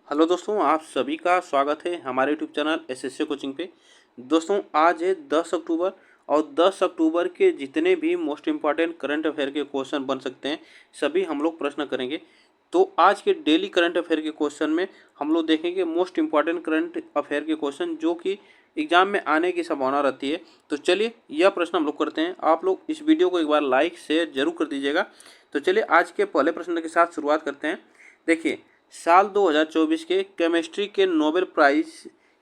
Hello दोस्तों, आप सभी का स्वागत है हमारे यूट्यूब चैनल एसएससी कोचिंग पे। दोस्तों, आज है 10 अक्टूबर और 10 अक्टूबर के जितने भी मोस्ट इम्पॉर्टेंट करंट अफेयर के क्वेश्चन बन सकते हैं सभी हम लोग प्रश्न करेंगे। तो आज के डेली करंट अफेयर के क्वेश्चन में हम लोग देखेंगे मोस्ट इम्पॉर्टेंट करंट अफेयर के क्वेश्चन जो कि एग्जाम में आने की संभावना रहती है। तो चलिए यह प्रश्न हम लोग करते हैं। आप लोग इस वीडियो को एक बार लाइक शेयर जरूर कर दीजिएगा। तो चलिए आज के पहले प्रश्न के साथ शुरुआत करते हैं। देखिए, साल 2024 के केमिस्ट्री के नोबेल प्राइज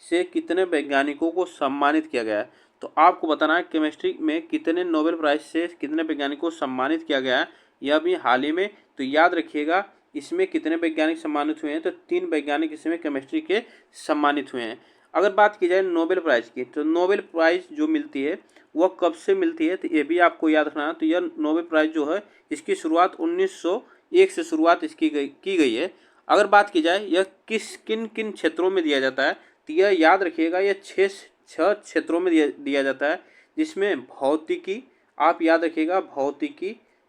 से कितने वैज्ञानिकों को सम्मानित किया गया है। तो आपको बताना है केमिस्ट्री में कितने नोबेल प्राइज से कितने वैज्ञानिकों को सम्मानित किया गया है, यह भी हाल ही में। तो याद रखिएगा इसमें कितने वैज्ञानिक सम्मानित हुए हैं, तो 3 वैज्ञानिक इसमें केमिस्ट्री के सम्मानित हुए हैं। अगर बात की जाए नोबेल प्राइज़ की, तो नोबेल प्राइज़ जो मिलती है वह कब से मिलती है, तो ये भी आपको याद रखना है। तो यह नोबेल प्राइज़ जो है इसकी शुरुआत 1901 से शुरुआत इसकी की गई है। अगर बात की जाए यह किन किन क्षेत्रों में दिया जाता है, तो यह याद रखिएगा यह छः क्षेत्रों में दिया जाता है, जिसमें भौतिकी, आप याद रखिएगा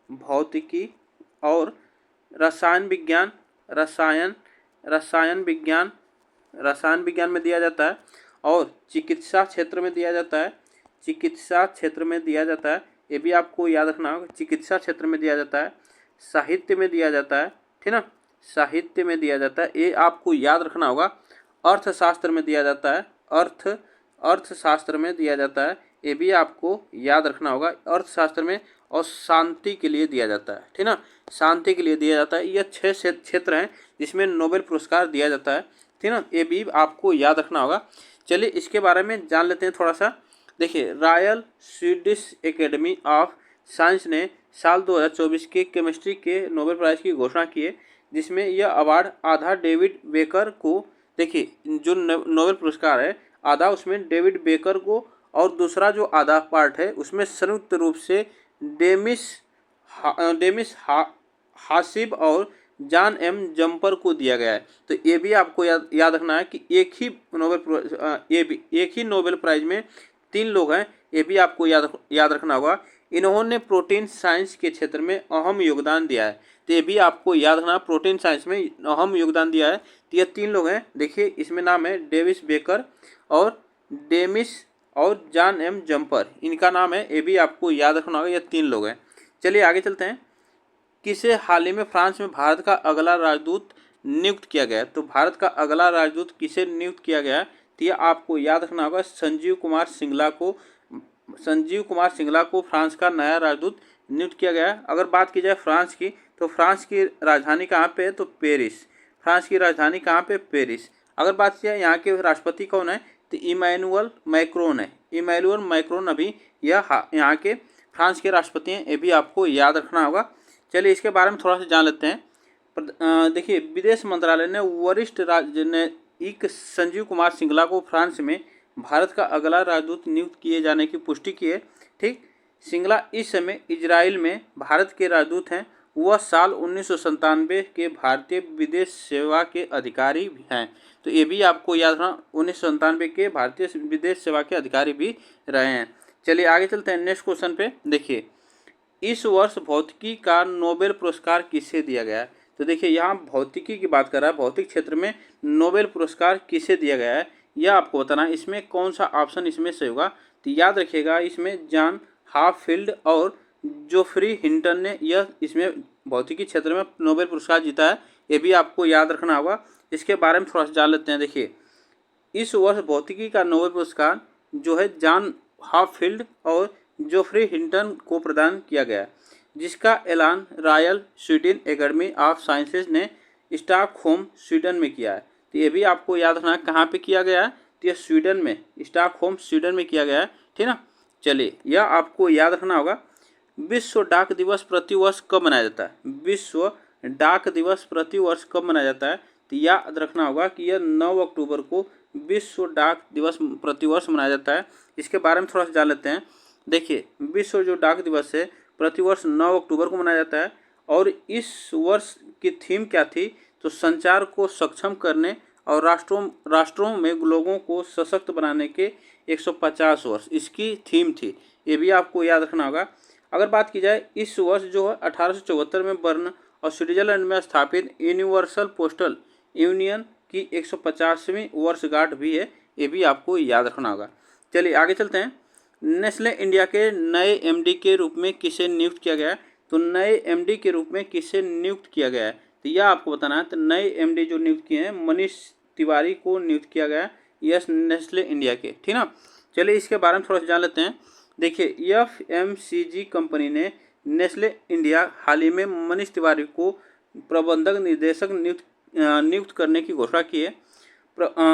भौतिकी और रसायन विज्ञान, रसायन विज्ञान में दिया जाता है, और चिकित्सा क्षेत्र में दिया जाता है। ये भी आपको याद रखना होगा, चिकित्सा क्षेत्र में दिया जाता है। साहित्य में दिया जाता है, ठीक ना, साहित्य में दिया जाता है, ये आपको याद रखना होगा। अर्थशास्त्र में दिया जाता है, अर्थशास्त्र में दिया जाता है, ये भी आपको याद रखना होगा अर्थशास्त्र में। और शांति के लिए दिया जाता है, ठीक ना, शांति के लिए दिया जाता है। यह 6 क्षेत्र हैं जिसमें नोबेल पुरस्कार दिया जाता है, ठीक ना, ये भी आपको याद रखना होगा। चलिए इसके बारे में जान लेते हैं थोड़ा सा। देखिए, royal Swedish academy of science ने साल 2024 के केमिस्ट्री के नोबेल प्राइज़ की घोषणा की है, जिसमें यह अवार्ड आधा डेविड बेकर को, देखिए जो नोबेल पुरस्कार है आधा उसमें डेविड बेकर को, और दूसरा जो आधा पार्ट है उसमें संयुक्त रूप से डेमिस हासिब और जॉन एम जम्पर को दिया गया है। तो ये भी आपको याद रखना है कि एक ही नोबेल प्राइज में 3 लोग हैं, ये भी आपको याद रखना होगा। इन्होंने प्रोटीन साइंस के क्षेत्र में अहम योगदान दिया है, तो ये भी आपको याद रखना, प्रोटीन साइंस में अहम योगदान दिया है। तो ये 3 लोग हैं, देखिए इसमें नाम है डेविस बेकर और डेमिस और जॉन एम जम्पर, इनका नाम है, ये भी आपको याद रखना होगा, ये 3 लोग हैं। चलिए आगे चलते हैं। किसे हाल ही में फ्रांस में भारत का अगला राजदूत नियुक्त किया गया है। तो भारत का अगला राजदूत किसे नियुक्त किया गया है, तो यह आपको याद रखना होगा संजीव कुमार सिंगला को फ्रांस का नया राजदूत नियुक्त किया गया है। अगर बात की जाए फ्रांस की, तो फ्रांस की राजधानी कहाँ पे है, तो पेरिस। फ्रांस की राजधानी कहाँ पे, पेरिस। अगर बात की जाए यहाँ के राष्ट्रपति कौन है, तो इमैनुअल मैक्रोन है। इमैनुअल मैक्रोन अभी यहाँ के फ्रांस के राष्ट्रपति हैं, ये भी आपको याद रखना होगा। चलिए इसके बारे में थोड़ा सा जान लेते हैं। देखिए, विदेश मंत्रालय ने वरिष्ठ राजनयिक संजीव कुमार सिंगला को फ्रांस में भारत का अगला राजदूत नियुक्त किए जाने की पुष्टि की है। ठीक, सिंगला इस समय इजराइल में भारत के राजदूत हैं। वह साल 1997 के भारतीय विदेश सेवा के अधिकारी भी हैं। तो ये भी आपको याद रखना, 1997 के भारतीय विदेश सेवा के अधिकारी भी रहे हैं। चलिए आगे चलते हैं नेक्स्ट क्वेश्चन पे। देखिए, इस वर्ष भौतिकी का नोबेल पुरस्कार किसे दिया गया है। तो देखिए यहाँ भौतिकी की बात कर रहा है, भौतिक क्षेत्र में नोबेल पुरस्कार किसे दिया गया है यह आपको बताना है। इसमें कौन सा ऑप्शन इसमें से होगा, तो याद रखिएगा इसमें जॉन हाफील्ड और जोफ्री हिंटन ने यह इसमें भौतिकी क्षेत्र में नोबेल पुरस्कार जीता है, ये भी आपको याद रखना होगा। इसके बारे में थोड़ा सा जान लेते हैं। देखिए, इस वर्ष भौतिकी का नोबेल पुरस्कार जो है जॉन हाफील्ड और जोफ्री हिंटन को प्रदान किया गया, जिसका ऐलान royal Swedish academy of sciences ने स्टॉकहोम स्वीडन में किया है। तो ये भी आपको याद रखना कहाँ पे किया गया है, तो ये स्वीडन में, स्टॉकहोम स्वीडन में किया गया है, ठीक ना। चलिए यह आपको याद रखना होगा। विश्व डाक दिवस प्रतिवर्ष कब मनाया जाता है, विश्व डाक दिवस प्रतिवर्ष कब मनाया जाता है, तो याद रखना होगा कि यह 9 अक्टूबर को विश्व डाक दिवस प्रतिवर्ष मनाया जाता है। इसके बारे में थोड़ा सा जान लेते हैं। देखिए, विश्व जो डाक दिवस है प्रतिवर्ष 9 अक्टूबर को मनाया जाता है, और इस वर्ष की थीम क्या थी, तो संचार को सक्षम करने और राष्ट्रों में लोगों को सशक्त बनाने के 150 वर्ष इसकी थीम थी, ये भी आपको याद रखना होगा। अगर बात की जाए इस वर्ष जो है 1874 में बर्न और स्विट्जरलैंड में स्थापित यूनिवर्सल पोस्टल यूनियन की 150वीं वर्षगांठ भी है, ये भी आपको याद रखना होगा। चलिए आगे चलते हैं। नेस्ले इंडिया के नए एमडी के रूप में किसे नियुक्त किया गया है? तो नए एमडी के रूप में किसे नियुक्त किया गया है, तो यह आपको बताना है। तो नए एमडी जो नियुक्त किए हैं, मनीष तिवारी को नियुक्त किया गया है, यस नेस्ले इंडिया के, ठीक ना। चलिए इसके बारे में थोड़ा सा जान लेते हैं। देखिए एफएमसीजी कंपनी ने नेस्ले इंडिया हाल ही में मनीष तिवारी को प्रबंधक निर्देशक नियुक्त करने की घोषणा की है।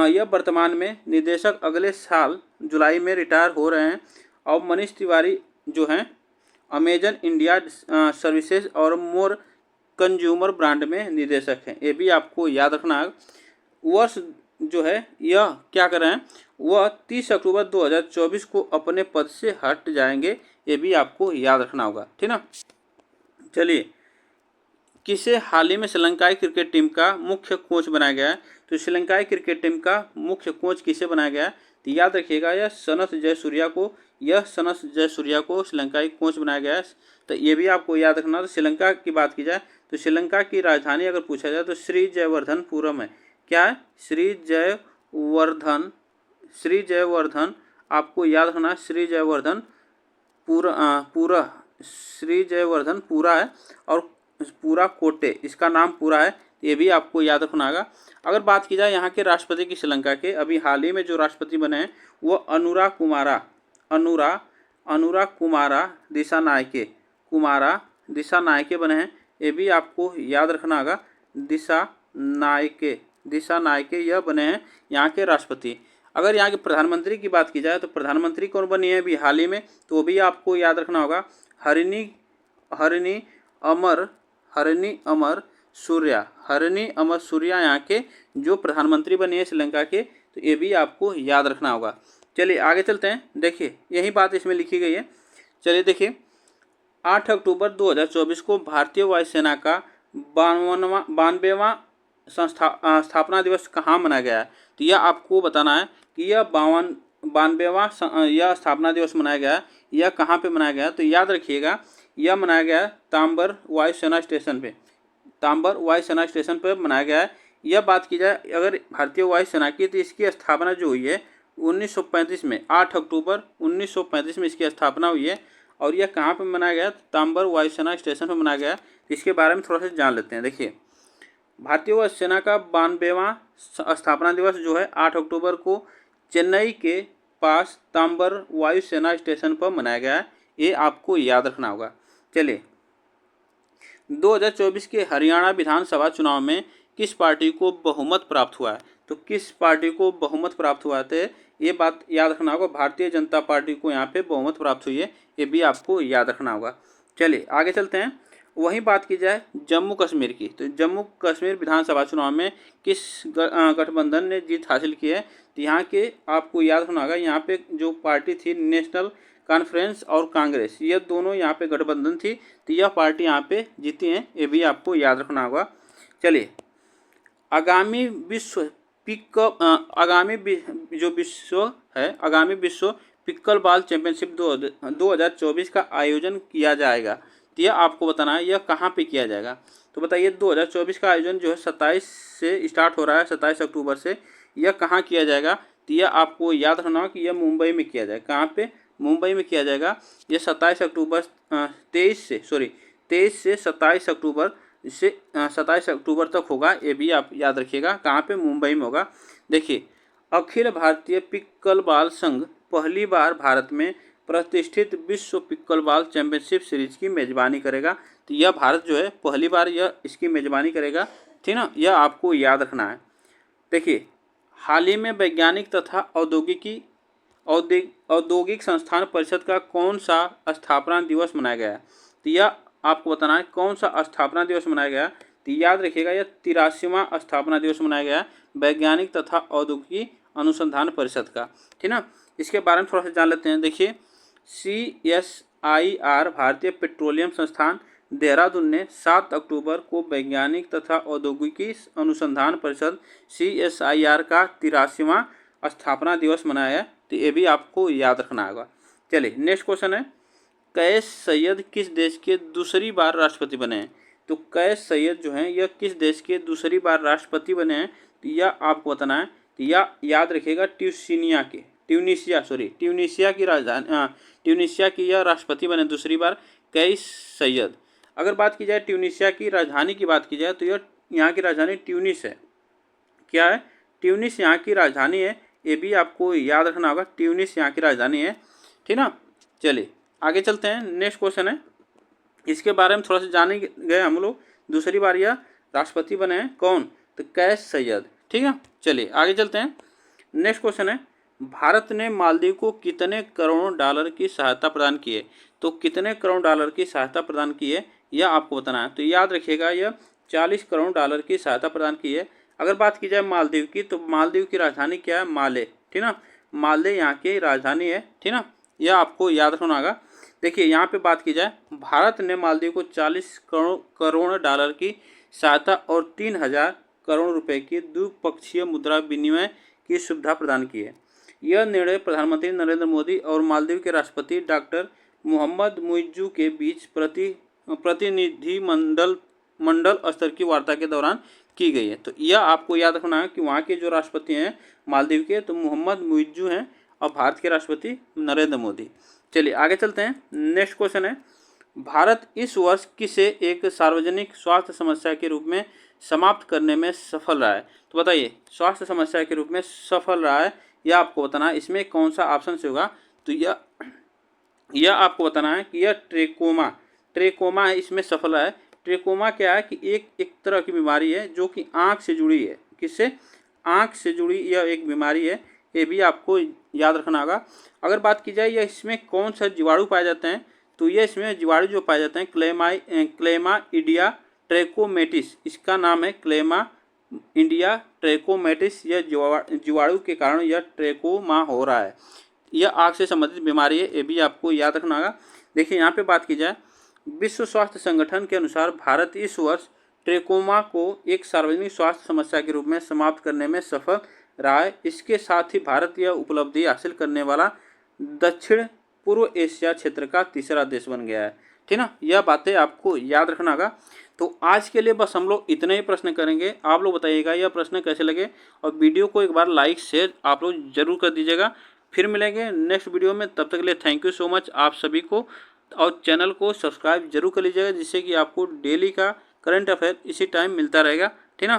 यह वर्तमान में निदेशक अगले साल जुलाई में रिटायर हो रहे हैं और मनीष तिवारी जो हैं अमेजन इंडिया सर्विसेज और मोर कंज्यूमर ब्रांड में निदेशक हैं, ये भी आपको याद रखना है। वर्ष जो है यह क्या कर रहे हैं, वह 30 अक्टूबर 2024 को अपने पद से हट जाएंगे, ये भी आपको याद रखना होगा, ठीक ना। चलिए किसे हाल ही में श्रीलंकाई क्रिकेट टीम का मुख्य कोच बनाया गया है? तो श्रीलंकाई क्रिकेट टीम का मुख्य कोच किसे बनाया गया है? तो याद रखिएगा यह सनथ जयसूर्या को श्रीलंकाई कोच बनाया गया है। तो ये भी आपको याद रखना। तो श्रीलंका की बात की जाए तो श्रीलंका की राजधानी अगर पूछा जाए तो श्री जयवर्धनपुरम है। क्या है? श्री जयवर्धन आपको याद रखना, श्री जयवर्धन पूरा है और पूरा कोटे इसका नाम पूरा है, ये भी आपको याद रखना होगा। अगर बात की जाए यहाँ के राष्ट्रपति की श्रीलंका के, अभी हाल ही में जो राष्ट्रपति बने हैं वो अनुरा कुमारा दिसानायके बने हैं, ये भी आपको याद रखना होगा। दिसानायके यह बने हैं यहाँ के राष्ट्रपति। अगर यहाँ के प्रधानमंत्री की बात की जाए तो प्रधानमंत्री कौन बनी है अभी हाल ही में, तो भी आपको याद रखना होगा हरिणी अमर सूर्या यहाँ के जो प्रधानमंत्री बने हैं श्रीलंका के, तो ये भी आपको याद रखना होगा। चलिए आगे चलते हैं। देखिए यही बात इसमें लिखी गई है। चलिए देखिए 8 अक्टूबर 2024 को भारतीय वायुसेना का 92वां स्थापना दिवस कहाँ मनाया गया है? तो यह आपको बताना है कि यह 92वां यह स्थापना दिवस मनाया गया है, यह कहाँ पे मनाया गया है? तो याद रखिएगा यह मनाया गया है तांबर वायुसेना स्टेशन पे मनाया गया है। यह बात की जाए अगर भारतीय वायुसेना की, तो इसकी स्थापना जो हुई है 1935 में, 8 अक्टूबर 1935 में इसकी स्थापना हुई है। और यह कहाँ पे मनाया गया? तांबर वायुसेना स्टेशन पर मनाया गया। इसके बारे में थोड़ा सा जान लेते हैं। देखिए भारतीय वायुसेना का 92वां स्थापना दिवस जो है 8 अक्टूबर को चेन्नई के पास तांबर वायुसेना स्टेशन पर मनाया गया है, ये आपको याद रखना होगा। चलिए 2024 के हरियाणा विधानसभा चुनाव में किस पार्टी को बहुमत प्राप्त हुआ है? तो किस पार्टी को बहुमत प्राप्त हुआ है, ये बात याद रखना होगा। भारतीय जनता पार्टी को यहाँ पे बहुमत प्राप्त हुई है, ये भी आपको याद रखना होगा। चलिए आगे चलते हैं। वहीं बात की जाए जम्मू कश्मीर की, तो जम्मू कश्मीर विधानसभा चुनाव में किस गठबंधन ने जीत हासिल की है? तो यहाँ के आपको याद रखना होगा, यहाँ पे जो पार्टी थी नेशनल कॉन्फ्रेंस और कांग्रेस, ये दोनों यहाँ पे गठबंधन थी, तो यह पार्टी यहाँ पे जीती हैं, ये भी आपको याद रखना होगा। चलिए आगामी विश्व पिक्कलबॉल चैंपियनशिप 2024 का आयोजन किया जाएगा, तो यह आपको बताना है यह कहाँ पे किया जाएगा। तो बताइए 2024 का आयोजन जो है 27 से स्टार्ट हो रहा है, 27 अक्टूबर से, यह कहाँ किया जाएगा? तो यह आपको याद रखना होगा कि यह मुंबई में किया जाएगा। कहाँ पे? मुंबई में किया जाएगा। यह 27 से 27 अक्टूबर तक होगा, ये भी आप याद रखिएगा। कहाँ पे? मुंबई में होगा। देखिए अखिल भारतीय पिक्कलबॉल संघ पहली बार भारत में प्रतिष्ठित विश्व पिक्कलबॉल चैंपियनशिप सीरीज की मेजबानी करेगा, तो यह भारत जो है पहली बार यह इसकी मेजबानी करेगा, ठीक ना, यह आपको याद रखना है। देखिए हाल ही में वैज्ञानिक तथा औद्योगिक संस्थान परिषद का कौन सा स्थापना दिवस मनाया गया है? तो यह आपको बताना है कौन सा स्थापना दिवस मनाया गया। तो याद रखिएगा यह 83वां स्थापना दिवस मनाया गया वैज्ञानिक तथा औद्योगिक अनुसंधान परिषद का, ठीक ना। इसके बारे में थोड़ा सा जान लेते हैं। देखिए CSIR भारतीय पेट्रोलियम संस्थान देहरादून ने 7 अक्टूबर को वैज्ञानिक तथा औद्योगिकी अनुसंधान परिषद CSIR का 83वां स्थापना दिवस मनाया है, तो ये भी आपको याद रखना होगा। चलिए नेक्स्ट क्वेश्चन है, कैस सैयद किस देश के दूसरी बार राष्ट्रपति बने हैं? तो कैस सैयद जो हैं यह किस देश के दूसरी बार राष्ट्रपति बने हैं? तो यह आपको बताना है। तो यह याद रखिएगा ट्यूनीशिया की राजधानी, ट्यूनीशिया की यह राष्ट्रपति बने दूसरी बार कैस सैयद। अगर बात की जाए ट्यूनीशिया की राजधानी की बात की जाए तो यह यहाँ की राजधानी ट्यूनिस है। क्या है? ट्यूनिस यहाँ की राजधानी है। ये भी आपको याद रखना होगा, ट्यूनिस यहाँ की राजधानी है, ठीक ना। चलिए आगे चलते हैं। नेक्स्ट क्वेश्चन है, इसके बारे में थोड़ा सा जाने गए हम लोग। दूसरी बार यह राष्ट्रपति बने हैं कौन? तो कैस सैयद, ठीक है। चलिए आगे चलते हैं। नेक्स्ट क्वेश्चन है, भारत ने मालदीव को कितने करोड़ डॉलर की सहायता प्रदान की है? तो कितने करोड़ डॉलर की सहायता प्रदान की है यह आपको बताना है। तो याद रखिएगा यह 40 करोड़ डॉलर की सहायता प्रदान की है। अगर बात की जाए मालदीव की, तो मालदीव की राजधानी क्या है? माले, ठीक ना। माले यहाँ की राजधानी है, ठीक ना। यह आपको याद रखना होगा। देखिए यहाँ पे बात की जाए, भारत ने मालदीव को 40 करोड़ डॉलर की सहायता और 3000 करोड़ रुपए की द्विपक्षीय मुद्रा विनिमय की सुविधा प्रदान की है। यह निर्णय प्रधानमंत्री नरेंद्र मोदी और मालदीव के राष्ट्रपति डॉक्टर मोहम्मद मुइज्जू के बीच प्रतिनिधि मंडल स्तर की वार्ता के दौरान की गई है। तो यह आपको याद रखना है कि वहाँ के जो राष्ट्रपति हैं मालदीव के, तो मोहम्मद मुइज्जू हैं और भारत के राष्ट्रपति नरेंद्र मोदी। चलिए आगे चलते हैं। नेक्स्ट क्वेश्चन है, भारत इस वर्ष किसे एक सार्वजनिक स्वास्थ्य समस्या के रूप में समाप्त करने में सफल रहा है? तो बताइए, स्वास्थ्य समस्या के रूप में सफल रहा है, यह आपको बताना है। इसमें कौन सा ऑप्शन से होगा? तो यह आपको बताना है कि यह ट्रेकोमा है, इसमें सफल रहा है। ट्रेकोमा क्या है कि एक तरह की बीमारी है जो कि आँख से जुड़ी है। किससे? आँख से जुड़ी यह एक बीमारी है, ये भी आपको याद रखना होगा। अगर बात की जाए यह इसमें कौन सा जीवाणु पाए जाते हैं, तो ये इसमें जीवाणु जो पाए जाते हैं क्लेमाइडिया ट्रैकोमैटिस, इसका नाम है क्लेमाइडिया ट्रैकोमैटिस। यह जीवाणु के कारण यह ट्रैकोमा हो रहा है। यह आँख से संबंधित बीमारी है, ये भी आपको याद रखना होगा। देखिए यहाँ पे बात की जाए, विश्व स्वास्थ्य संगठन के अनुसार भारत इस वर्ष ट्रेकोमा को एक सार्वजनिक स्वास्थ्य समस्या के रूप में समाप्त करने में सफल रहा है। इसके साथ ही भारत यह उपलब्धि हासिल करने वाला दक्षिण पूर्व एशिया क्षेत्र का तीसरा देश बन गया है, ठीक ना। यह बातें आपको याद रखना होगा। तो आज के लिए बस हम लोग इतने ही प्रश्न करेंगे। आप लोग बताइएगा यह प्रश्न कैसे लगे, और वीडियो को एक बार लाइक शेयर आप लोग जरूर कर दीजिएगा। फिर मिलेंगे नेक्स्ट वीडियो में, तब तक के लिए थैंक यू सो मच आप सभी को। और चैनल को सब्सक्राइब जरूर कर लीजिएगा, जिससे कि आपको डेली का करंट अफेयर इसी टाइम मिलता रहेगा, ठीक ना।